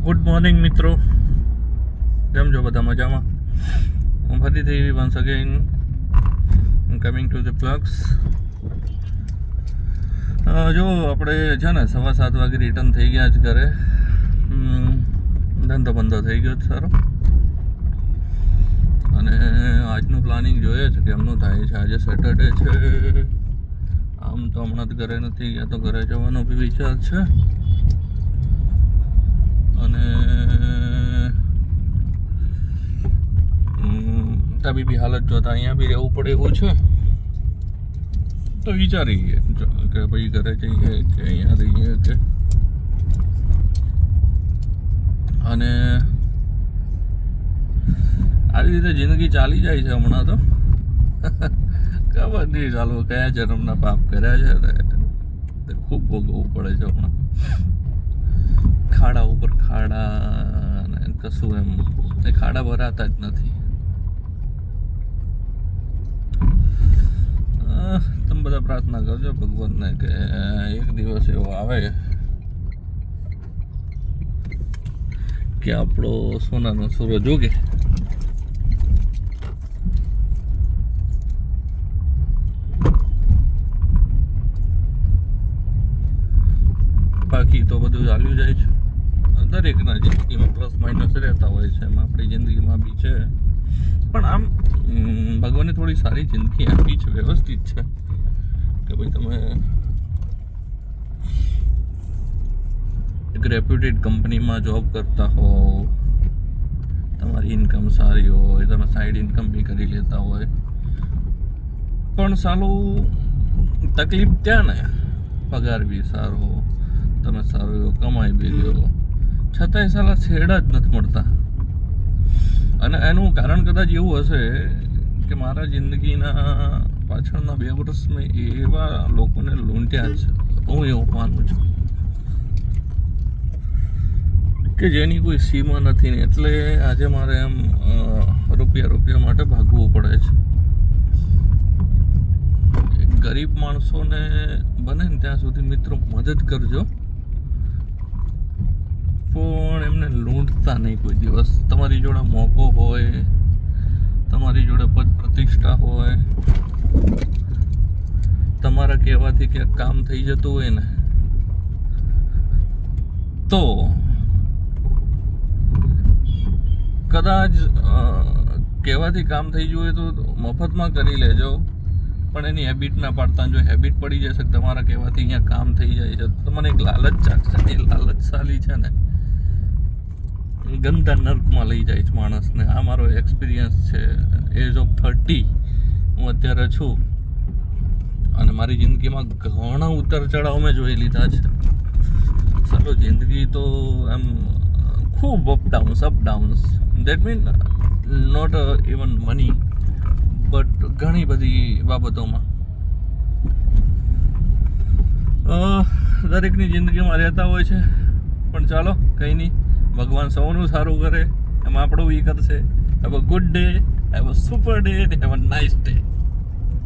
Good morning મિત્રો, કેમ છો બધા? મજામાં? હું ફરીથી once again coming to the plugs. જો આપણે છે ને 7:15 વાગે રિટર્ન થઈ ગયા જ ઘરે. ધંધો બંધો થઈ ગયો જ સારો. અને આજનું પ્લાનિંગ જોઈએ છે કે એમનું થાય છે. આજે સેટરડે છે. આમ તો હમણાં જ ઘરે નથી ગયા, તો ઘરે જવાનો બી વિચાર છે. અને તબીબી હાલત જોતા અહીંયા બી રહેવું પડે એવું છે. તો વિચારીએ કે ભાઈ ઘરે જઈએ કે અહીંયા રહીએ કે. અને આવી રીતે જિંદગી ચાલી જાય છે હમણાં તો. ખબર નહીં ચાલો કયા જન્મના પાપ કર્યા છે તે ખૂબ ભોગવવું પડે છે હમણાં. ખાડા ઉપર ખાડા ને કશું એમ એ ખાડા ભરાતા જ નથી. તમે બધા પ્રાર્થના કરજો ભગવાનને કે એક દિવસ એવો આવે કે આપણો સોનાનો સૂરજ ઉગે. બાકી તો બધું ચાલ્યું જાય છે. દરેકના જિંદગીમાં પ્લસ માઇનસ રહેતા હોય છે, એમ આપણી જિંદગીમાં બી છે. પણ આમ ભગવાને થોડી સારી જિંદગી આપી છે, વ્યવસ્થિત છે કે ભાઈ તમે એક રેપ્યુટેડ કંપનીમાં જોબ કરતા હો, તમારી ઇન્કમ સારી હોય, તમે સાઈડ ઇન્કમ બી કરી લેતા હોય. પણ સાલું તકલીફ ત્યાં ને પગાર બી સારો, તમે સારું એવું કમાઈ બી લ્યો, છતાંય સાલા છેડા જ નથી મળતા. અને એનું કારણ કદાચ એવું હશે કે મારા જિંદગીના પાછળના 2 વર્ષ મેં એવા લોકોને લૂંટ્યા છે, હું એવું માનું છું કે જેની કોઈ સીમા નથી ને. એટલે આજે મારે એમ રૂપિયા માટે ભાગવું પડે છે. ગરીબ માણસોને બને ને ત્યાં સુધી મિત્રો મદદ કરજો, પણ એમને લૂંટતા નહીં કોઈ દિવસ. તમારી જોડે મોકો હોય, તમારી જોડે પદ પ્રતિષ્ઠા હોય, તમારા કહેવાથી ક્યાંક કામ થઈ જતું હોય ને, તો કદાચ કહેવાથી કામ થઈ ગયું હોય તો મફતમાં કરી લેજો. પણ એની હેબિટ ના પાડતા. જો હેબિટ પડી જશે તમારા કહેવાથી અહીંયા કામ થઈ જાય છે, તો મને એક લાલચ ચાકશે. એ લાલચ સાલી છે ને ગંદા નર્કમાં લઈ જાય છે માણસને. આ મારો એક્સપિરિયન્સ છે. એજ ઓફ 30 હું અત્યારે છું અને મારી જિંદગીમાં ઘણા ઉતાર ચઢાવ મેં જોઈ લીધા છે. ચાલો જિંદગી તો એમ ખૂબ up downs. That mean not even money, but ઘણી બધી બાબતોમાં દરેકની જિંદગીમાં રહેતા હોય છે. પણ ચાલો કંઈ નહીં, ભગવાન સૌનું સારું કરે, એમાં આપણું બી કરશે. Have a good day, have a super day, have a nice day.